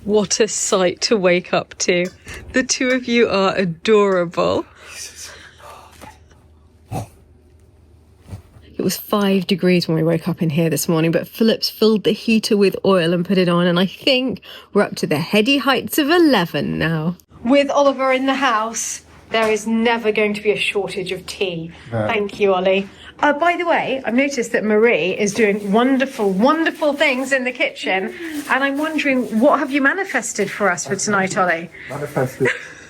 What a sight to wake up to. The two of you are adorable. It was 5 degrees when we woke up in here this morning, but Philip's filled the heater with oil and put it on, and I think we're up to the heady heights of 11 now. With Oliver in the house, there is never going to be a shortage of tea. Thank you, Ollie. By the way, I've noticed that Marie is doing wonderful, wonderful things in the kitchen, and I'm wondering, what have you manifested for us for tonight, Ollie? Manifested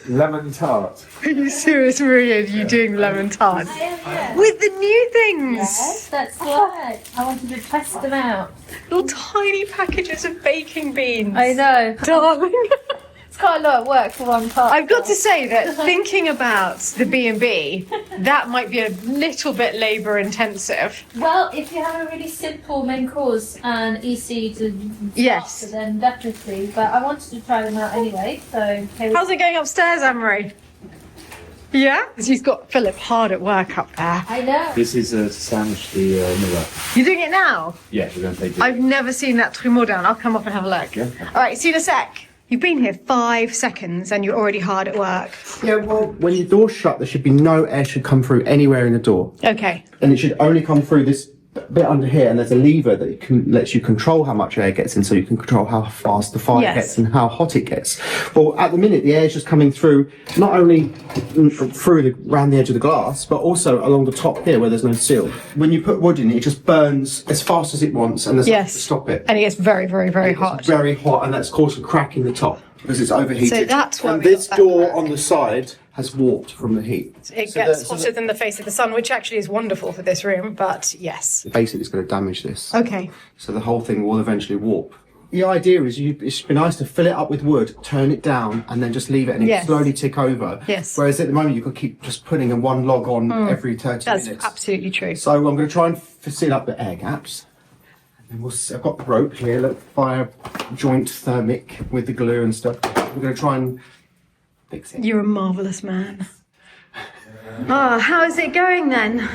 lemon tart. Are you serious, Marie? Are you doing lemon tart? Yeah. With the new things? Yes, that's right. I wanted to test them out. Little tiny packages of baking beans. I know. Darling. It's quite a lot of work for one part. I've got to say that thinking about the B&B, that might be a little bit labour intensive. Well, if you have a really simple main course and easy to Yes. start, then definitely. But I wanted to try them out anyway, so... How's it going upstairs, Anne-Marie? Yeah? She's got Philip hard at work up there. I know. This is to sandwich the mirror. You're doing it now? Yeah, we're going to take it. I've never seen that Trumeau down. I'll come up and have a look. Yeah. All right, see you in a sec. You've been here 5 seconds and you're already hard at work. Yeah, well, when your door's shut, there should be no air should come through anywhere in the door. Okay. And it should only come through this bit under here, and there's a lever that lets you control how much air gets in, so you can control how fast the fire Yes. gets and how hot it gets. Well, at the minute, the air's just coming through, not only through around the edge of the glass, but also along the top here where there's no seal. When you put wood in, it just burns as fast as it wants, and there's nothing to stop it. And it gets very, very, very hot. It's very hot, and that's caused a crack in the top because it's overheated. So that's why and we this got that door crack. on the side has warped from the heat. It gets hotter than the face of the sun, which actually is wonderful for this room, but yes. Basically, it's going to damage this. Okay. So the whole thing will eventually warp. The idea is it should be nice to fill it up with wood, turn it down, and then just leave it and Yes. it slowly tick over. Yes. Whereas at the moment, you could keep just putting in one log on every 30 That's minutes. absolutely true. So I'm going to try and seal up the air gaps. And I've got the rope here, look, fire joint thermic with the glue and stuff. We're going to try and fix it. You're a marvellous man. Ah, how is it going then?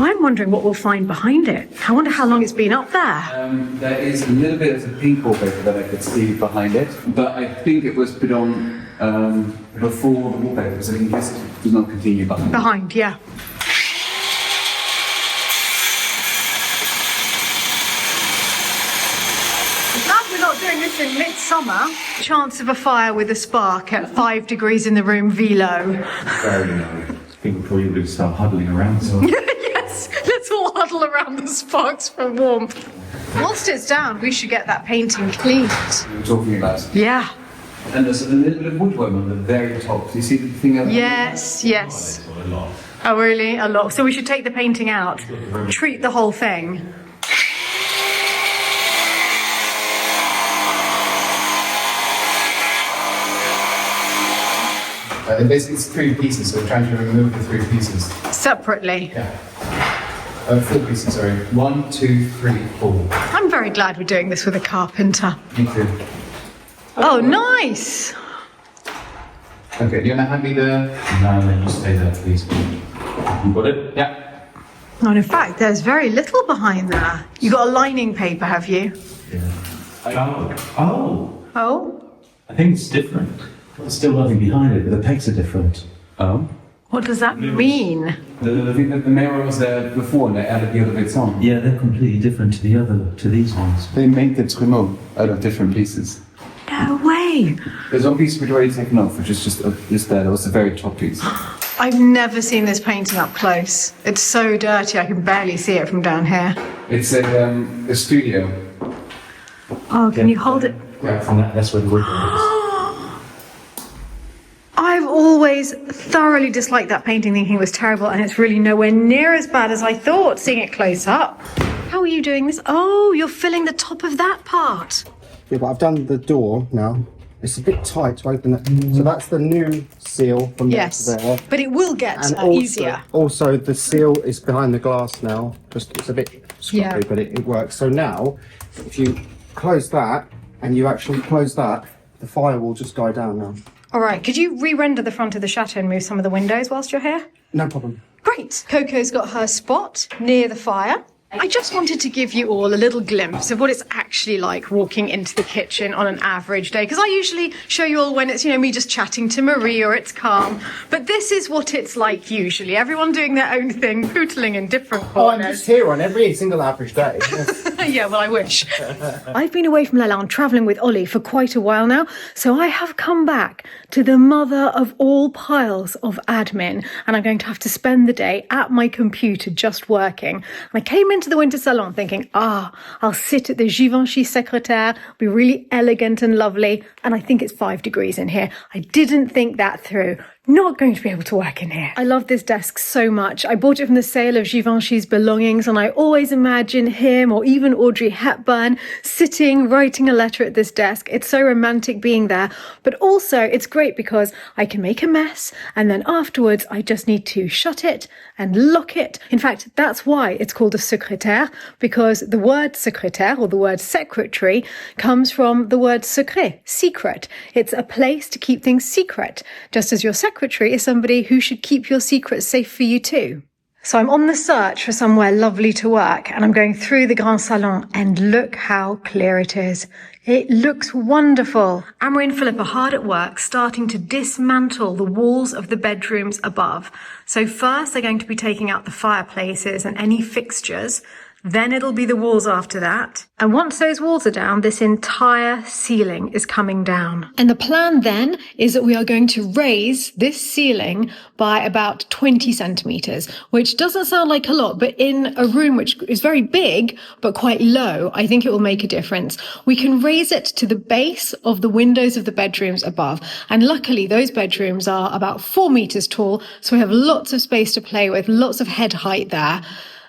I'm wondering what we'll find behind it. I wonder how long it's been up there. There is a little bit of the pink wallpaper that I could see behind it, but I think it was put on before the wallpaper, so in case it does not continue behind. Behind, yeah. Glad we're not doing this in midsummer. Chance of a fire with a spark at 5 degrees in the room, velo. Very low. People probably would start huddling around. So. Yes, let's all huddle around the sparks for warmth. Whilst it's down, we should get that painting cleaned. We were talking about. Yeah. And there's a little bit of woodworm on the very top. Do you see the thing over Yes, yes. Oh, really? A lot. So we should take the painting out, treat the whole thing. Basically, it's 3 pieces, so we're trying to remove the 3 pieces. Separately. Yeah. 4 pieces, sorry. 1, 2, 3, 4. I'm very glad we're doing this with a carpenter. Me too. Oh, nice. Okay, do you want to hand me the... No, then you stay there, please. You got it? Yeah. Oh, and in fact, there's very little behind there. You got a lining paper, have you? Yeah. Oh. Oh? I think it's different. There's still nothing behind it, but the pegs are different. Oh? What does that mean? The mirror was there before and they added the other bits on. Yeah, they're completely different to these ones. They made the Trumeau out of different pieces. No way. There's one piece we'd already taken off, which is just there. That was the very top piece. I've never seen this painting up close. It's so dirty, I can barely see it from down here. It's a studio. Oh, can you hold it? Yeah, and that's where the wood is. I've always thoroughly disliked that painting, thinking it was terrible, and it's really nowhere near as bad as I thought, seeing it close up. How are you doing this? Oh, you're filling the top of that part. Yeah, but I've done the door now. It's a bit tight to open it. So that's the new seal from there Yes, to there. but it will get And easier. also the seal is behind the glass now. Just it's a bit scruffy, Yeah. but it works. So now, if you close that and you actually close that, the fire will just die down now. All right, could you re-render the front of the chateau and move some of the windows whilst you're here? No problem. Great. Coco's got her spot near the fire. I just wanted to give you all a little glimpse of what it's actually like walking into the kitchen on an average day, because I usually show you all when it's, me just chatting to Marie or it's calm, but this is what it's like usually. Everyone doing their own thing, pootling in different corners. Oh, I'm just here on every single average day. Yeah, well, I wish. I've been away from Lalande travelling with Ollie for quite a while now, so I have come back to the mother of all piles of admin, and I'm going to have to spend the day at my computer just working. And I came into the winter salon thinking, I'll sit at the Givenchy secrétaire, be really elegant and lovely, and I think it's 5 degrees in here. I didn't think that through. Not going to be able to work in here. I love this desk so much. I bought it from the sale of Givenchy's belongings, and I always imagine him or even Audrey Hepburn sitting, writing a letter at this desk. It's so romantic being there, but also it's great because I can make a mess, and then afterwards I just need to shut it and lock it. In fact, that's why it's called a secrétaire, because the word secrétaire, or the word secretary, comes from the word secret, secret. It's a place to keep things secret, just as your secretary is somebody who should keep your secrets safe for you too. So I'm on the search for somewhere lovely to work, and I'm going through the Grand Salon, and look how clear it is. It looks wonderful. Amory and Philip are hard at work starting to dismantle the walls of the bedrooms above. So first they're going to be taking out the fireplaces and any fixtures. Then it'll be the walls after that. And once those walls are down, this entire ceiling is coming down. And the plan then is that we are going to raise this ceiling by about 20 centimetres, which doesn't sound like a lot, but in a room which is very big, but quite low, I think it will make a difference. We can raise it to the base of the windows of the bedrooms above. And luckily, those bedrooms are about 4 metres tall, so we have lots of space to play with, lots of head height there.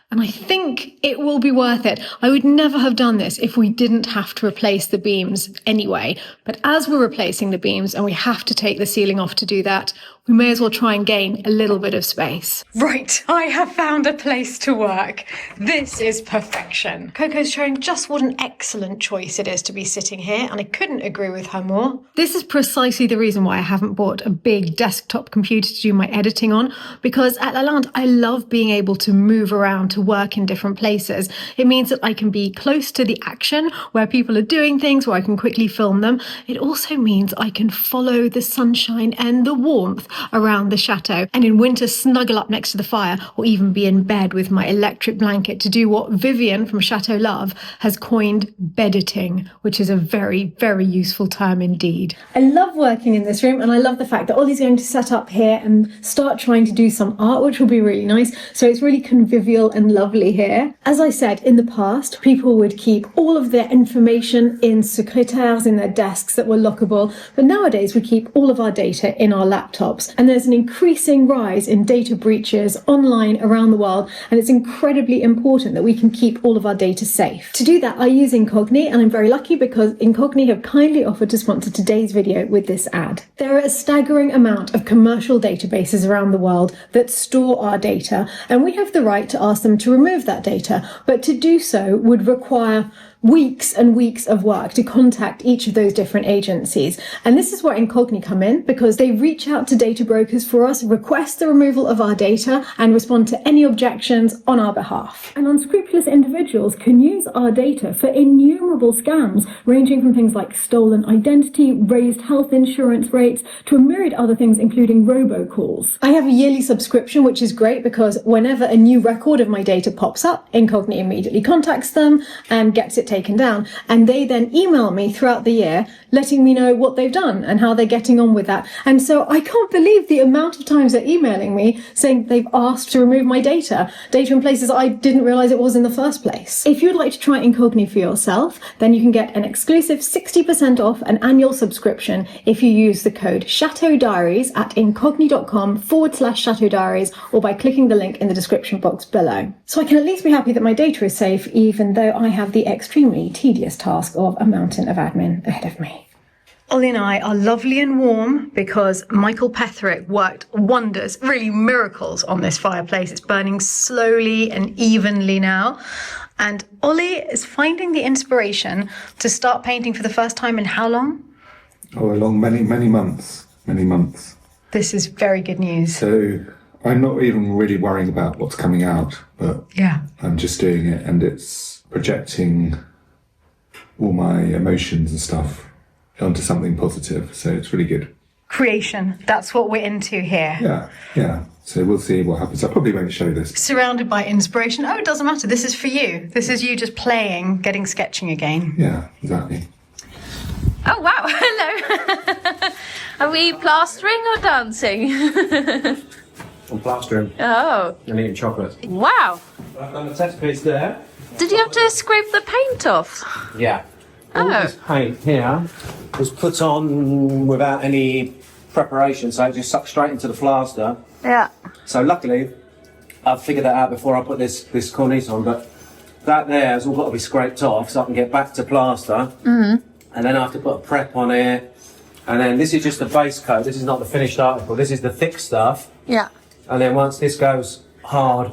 And I think it will be worth it. I would never have done this if we didn't have to replace the beams anyway. But as we're replacing the beams and we have to take the ceiling off to do that, we may as well try and gain a little bit of space. Right, I have found a place to work. This is perfection. Coco's showing just what an excellent choice it is to be sitting here, and I couldn't agree with her more. This is precisely the reason why I haven't bought a big desktop computer to do my editing on, because at Lalande, I love being able to move around to work in different places. It means that I can be close to the action, where people are doing things, where I can quickly film them. It also means I can follow the sunshine and the warmth around the chateau, and in winter snuggle up next to the fire, or even be in bed with my electric blanket to do what Vivian from Chateau Love has coined bedditing, which is a very, very useful term indeed. I love working in this room, and I love the fact that Ollie's going to set up here and start trying to do some art, which will be really nice. So it's really convivial and lovely here. As I said, in the past, people would keep all of their information in secrétaires, in their desks that were lockable, but nowadays we keep all of our data in our laptops. And there's an increasing rise in data breaches online around the world, and it's incredibly important that we can keep all of our data safe. To do that, I use Incogni, and I'm very lucky because Incogni have kindly offered to sponsor today's video with this ad. There are a staggering amount of commercial databases around the world that store our data, and we have the right to ask them to remove that data, but to do so would require weeks and weeks of work to contact each of those different agencies. And this is where Incogni come in, because they reach out to data brokers for us, request the removal of our data, and respond to any objections on our behalf. And unscrupulous individuals can use our data for innumerable scams, ranging from things like stolen identity, raised health insurance rates, to a myriad other things, including robocalls. I have a yearly subscription, which is great because whenever a new record of my data pops up, Incogni immediately contacts them and gets it taken down, and they then email me throughout the year letting me know what they've done and how they're getting on with that. And so I can't believe the amount of times they're emailing me saying they've asked to remove my data in places I didn't realize it was in the first place. If you'd like to try Incogni for yourself, then you can get an exclusive 60% off an annual subscription if you use the code Chateau Diaries at incogni.com/Chateau Diaries, or by clicking the link in the description box below. So I can at least be happy that my data is safe, even though I have the extremely tedious task of a mountain of admin ahead of me. Ollie and I are lovely and warm because Michael Petherick worked wonders, really miracles on this fireplace. It's burning slowly and evenly now. And Ollie is finding the inspiration to start painting for the first time in how long? Oh, along many months. This is very good news. So I'm not even really worrying about what's coming out, but Yeah. I'm just doing it, and it's projecting all my emotions and stuff onto something positive. So it's really good. Creation. That's what we're into here. Yeah. So we'll see what happens. I probably won't show this. Surrounded by inspiration. Oh, it doesn't matter. This is for you. This is you just playing, getting sketching again. Yeah, exactly. Oh wow, hello. Are we plastering or dancing? I'm plastering Oh, and eating chocolate. wow. I've done the test piece there. Did you have to scrape the paint off? Yeah. All Oh. this paint here was put on without any preparation, so it just sucked straight into the plaster. Yeah. So luckily, I've figured that out before I put this cornice on, but that there has all got to be scraped off so I can get back to plaster. Mm-hmm. And then I have to put a prep on it. And then this is just the base coat. This is not the finished article. This is the thick stuff. Yeah. And then once this goes hard,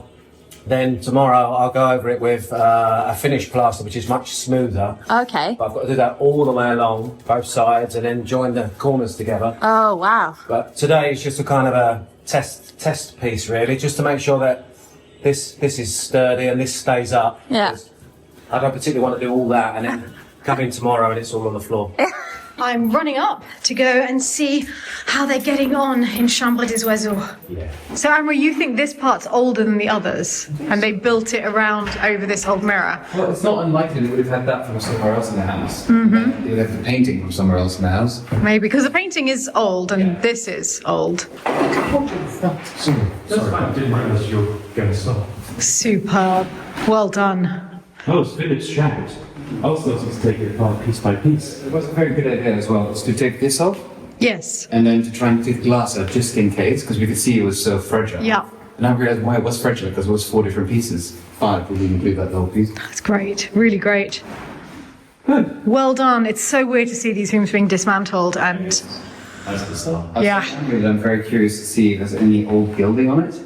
then tomorrow I'll go over it with a finished plaster, which is much smoother. Okay. But I've got to do that all the way along, both sides, and then join the corners together. Oh wow. But today is just a kind of a test piece, really, just to make sure that this is sturdy and this stays up. Yeah. 'Cause I don't particularly want to do all that and then come in tomorrow and it's all on the floor. I'm running up to go and see how they're getting on in Chambre des Oiseaux. Yeah. So, Amra, you think this part's older than the others, and they built it around over this old mirror? Well, it's not unlikely they would have had that from somewhere else in the house. Mm-hmm. They would have the painting from somewhere else in the house. Maybe, because the painting is old and this is old. Sorry, I didn't realise you were going to stop. Superb. Well done. Oh, it's Philip's shout. I was going to take it apart piece by piece. It was a very good idea as well, is to take this off Yes. and then to try and take the glass out just in case, because we could see it was so fragile. Yeah. And I realised why it was fragile, because it was 4 different pieces. 5, we didn't include that whole piece. That's great. Really great. Well done. It's so weird to see these rooms being dismantled and That's the start. yeah. I'm very curious to see if there's any old gilding on it,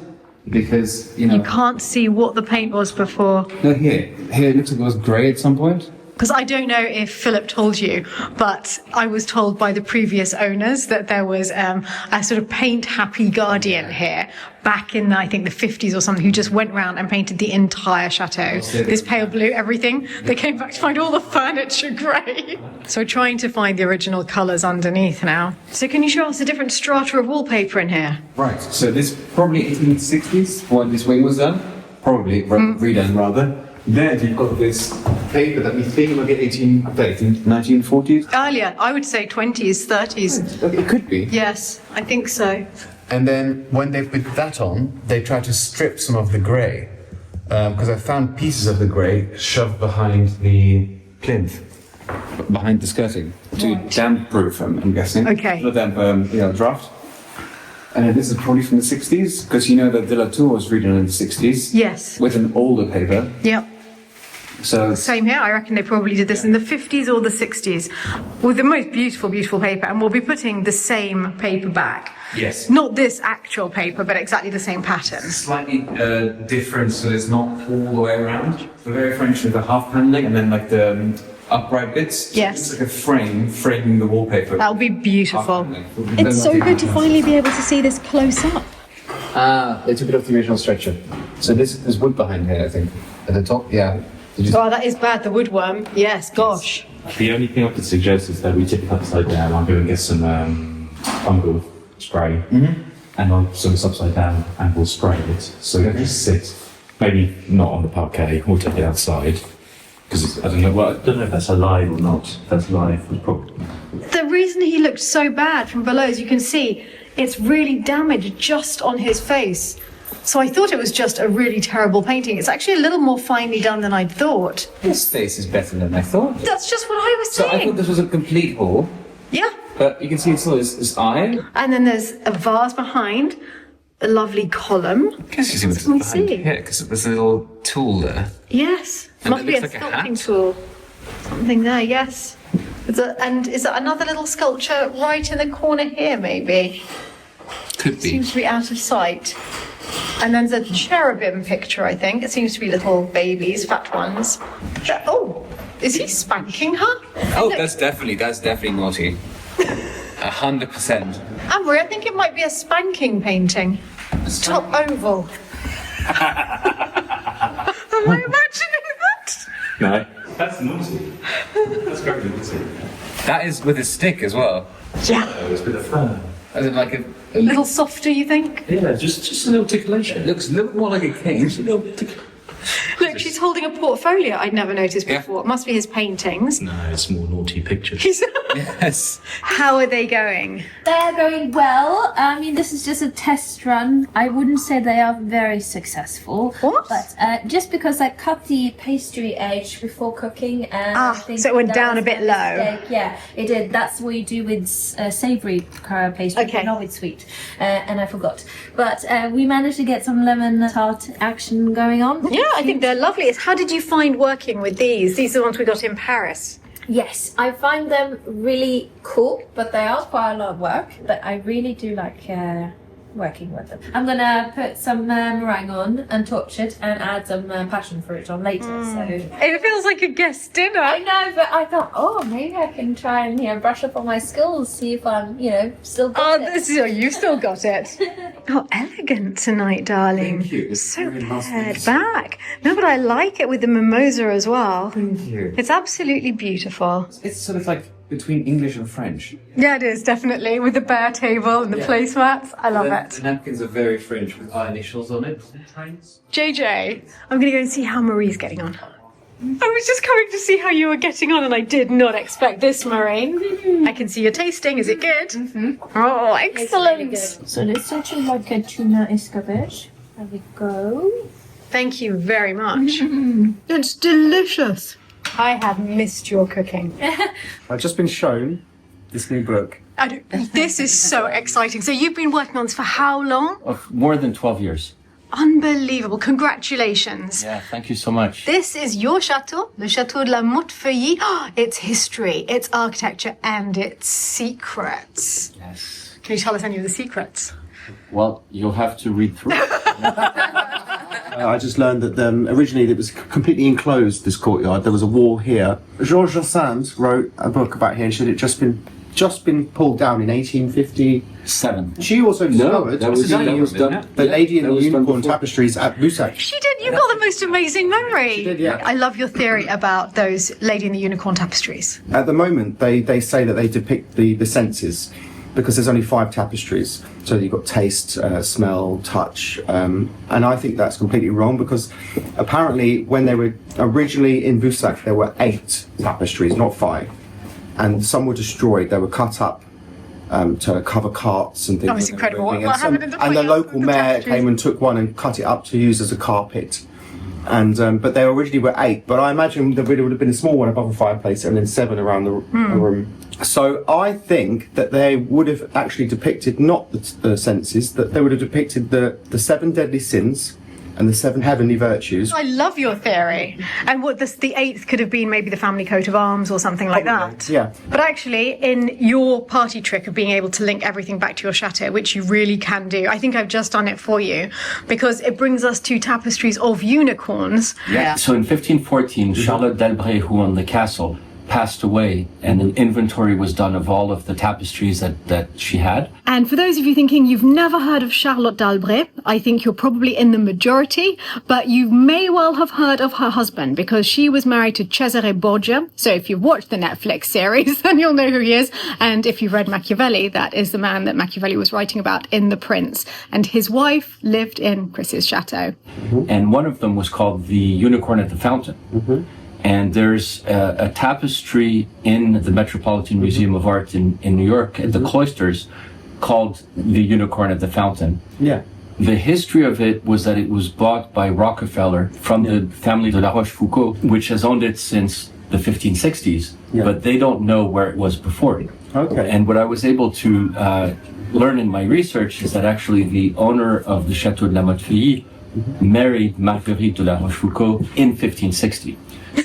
because, you know... You can't see what the paint was before. No, here it looks like it was grey at some point. Because I don't know if Philip told you, but I was told by the previous owners that there was a sort of paint-happy guardian here back in, I think, the 50s or something, who just went round and painted the entire chateau. This pale blue, everything. They came back to find all the furniture grey. So trying to find the original colours underneath now. So can you show us a different strata of wallpaper in here? Right, so this probably 1860s when this wing was done. Probably, redone rather. Then you've got this paper that we think will get 1940s. Earlier, I would say 20s, 30s. It could be. Yes, I think so. And then when they put that on, they try to strip some of the grey. Because I found pieces of the grey shoved behind the plinth, behind the skirting, to damp-proof, I'm guessing. Okay. Not damp, draft. And then this is probably from the 60s, because you know that De La Tour was redone in the 60s. Yes. With an older paper. Yep. So Same here. I reckon they probably did this in the 50s or the 60s with the most beautiful, beautiful paper. And we'll be putting the same paper back. yes, Not this actual paper, but exactly the same pattern. slightly different, so it's not all the way around. We're very French with the half paneling and then like the upright bits. Yes. So it's like a frame framing the wallpaper. That'll be Half beautiful. paneling. It's so good to finally be able to see this close up. They took it off the original stretcher. So there's wood behind here, I think. At the top, yeah. Oh, that is bad. The woodworm. Yes, gosh. The only thing I could suggest is that we tip it upside down. I'll go and get some fungal spray. Mm-hmm. And I'll sort of upside down and we'll spray it. So it'll just sit. Maybe not on the parquet. We'll take it outside. Because I don't know. Well, I don't know if that's alive or not. If that's live, it's probably. The reason he looked so bad from below, as you can see, it's really damaged just on his face. So I thought it was just a really terrible painting. It's actually a little more finely done than I'd thought. This face is better than I thought. That's just what I was So I saying. thought this was a complete hall, Yeah. but you can see it's still this iron. And then there's a vase behind, a lovely column. I guess you see what's Can we behind see? here, because there's a little tool there. Yes. And Must it be a looks like a sculpting hat. tool. Something there, yes. And is that another little sculpture right in the corner here, maybe? Could be. Seems to be out of sight. And then there's a cherubim picture, I think. It seems to be little babies, fat ones. Oh, is he spanking her? Oh, Look, that's definitely naughty. 100%. Amory, I think it might be a spanking painting. Top oval. Am I imagining that? No. That's naughty. That's very naughty. That is with a stick as well. Yeah. Oh, it's with a fern. As in like a A little softer, you think? Yeah, just a little tickleation. it looks a little more like a cane. Look, she's holding a portfolio I'd never noticed Yeah. before. It must be his paintings. No, it's more naughty pictures. Yes. How are they going? They're going well. I mean, this is just a test run. I wouldn't say they are very successful. What? But just because I cut the pastry edge before cooking, and I think so it went that down was a bit my low. mistake. Yeah, it did. That's what you do with savoury pastry, Okay. not with sweet. And I forgot. But we managed to get some lemon tart action going on. Yeah, I think they're lovely. How did you find working with these? These are the ones we got in Paris. Yes, I find them really cool, but they are quite a lot of work. But I really do like working with them. I'm gonna put some meringue on and torch it and add some passion fruit on later. So It feels like a guest dinner. I know, but I thought, oh, maybe I can try and brush up on my skills, see if I'm still got it. You still got it. Oh, elegant tonight, darling. Thank you. It's So very nice pared to see. back. No, but I like it with the mimosa as well. Thank you. It's absolutely beautiful. It's sort of like between English and French. Yeah, it is, definitely. With the bare table and the Yeah. placemats. I love it. The napkins are very French with our initials on it sometimes. JJ, I'm going to go and see how Marie's getting on. I was just coming to see how you were getting on, and I did not expect this, Marie. I can see you're tasting. Is it good? Oh, excellent. So let's actually like a tuna escabeche. There we go. Thank you very much. It's delicious. I have missed your cooking. I've just been shown this new book. This is so exciting. So you've been working on this for how long? Of more than 12 years. Unbelievable. Congratulations. Yeah, thank you so much. This is your chateau, le Chateau de la Montefeuille. It's history, it's architecture, and it's secrets. Yes. Can you tell us any of the secrets? Well, you'll have to read through. I just learned that originally it was completely enclosed, this courtyard. There was a wall here. Georges Sand wrote a book about here and said it just been pulled down in 1857. She also discovered that was done. the Lady and that the was done Unicorn before. tapestries at Boussac. She did. You've got the most amazing memory. She did, yeah. I love your theory about those Lady and the Unicorn tapestries. At the moment, they say that they depict the senses because there's only 5 tapestries. So you've got taste, smell, touch, and I think that's completely wrong because apparently when they were originally in Boussac, there were 8 tapestries, not 5. And some were destroyed. They were cut up to cover carts and things. Oh, it's that they were incredible. moving. What happened in the And the foyer local with the mayor tapestries? came and took one and cut it up to use as a carpet. And but they originally were 8. But I imagine there would have been a small one above the fireplace and then 7 around the room. So I think that they would have actually depicted not the senses, that they would have depicted the 7 deadly sins and the 7 heavenly virtues. I love your theory. And what the 8th could have been maybe the family coat of arms or something like that. Yeah. But actually, in your party trick of being able to link everything back to your chateau, which you really can do, I think I've just done it for you, because it brings us to tapestries of unicorns. Yeah. So in 1514, Charlotte d'Albret, who owned the castle, passed away, and an inventory was done of all of the tapestries that she had. And for those of you thinking you've never heard of Charlotte d'Albret, I think you're probably in the majority, but you may well have heard of her husband because she was married to Cesare Borgia. So if you've watched the Netflix series, then you'll know who he is. And if you've read Machiavelli, that is the man that Machiavelli was writing about in The Prince. And his wife lived in Chris's chateau. And one of them was called the Unicorn at the Fountain. And there's a tapestry in the Metropolitan Museum of Art in New York at the Cloisters called the Unicorn at the Fountain. Yeah. The history of it was that it was bought by Rockefeller from the family de la Rochefoucauld, which has owned it since the 1560s, but they don't know where it was before. Okay. And what I was able to learn in my research is that actually the owner of the Chateau de la Montefeuille married Marguerite de la Rochefoucauld in 1560.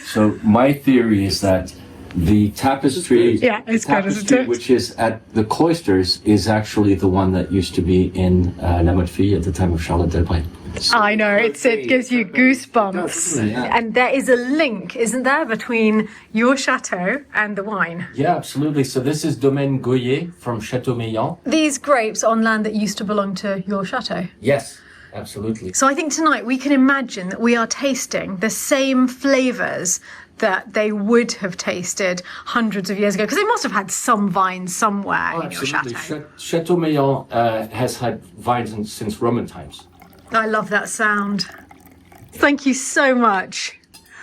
So my theory is that the tapestry, which is at the Cloisters, is actually the one that used to be in La Montefeuille at the time of Charlotte d'Albret. I know, it gives you goosebumps. And there is a link, isn't there, between your chateau and the wine? Yeah, absolutely. So this is Domaine Goyer from Chateau Meillan. These grapes on land that used to belong to your chateau? Yes, absolutely. So I think tonight we can imagine that we are tasting the same flavours that they would have tasted hundreds of years ago, because they must have had some vines somewhere in your chateau. Chateau Meillan has had vines since Roman times. I love that sound. Thank you so much.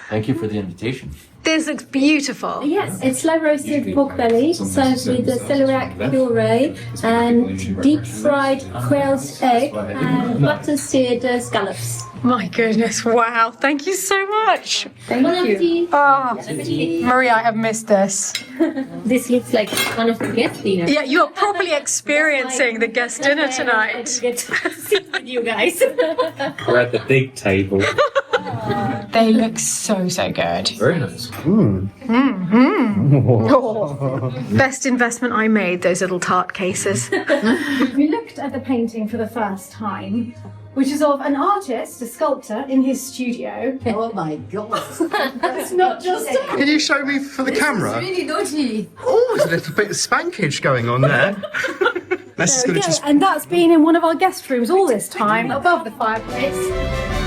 Thank you for the invitation. This looks beautiful. Yes, it's slow roasted pork belly served with the celeriac puree and deep fried quail's egg and butter seared scallops. My goodness, wow. Thank you so much. Thank you. Oh, Maria, I have missed this. This looks like one of the guest dinners. Yeah, you are probably experiencing the guest dinner tonight. Get to sit with you guys. We're at the big table. They look so good. Very nice. Best investment I made, those little tart cases. We looked at the painting for the first time, which is of an artist, a sculptor, in his studio. Oh my god. It's not just Can you show me for the camera? Really naughty. Oh, there's a little bit of spankage going on there. This is going to just... And that's been in one of our guest rooms all this time, above the fireplace.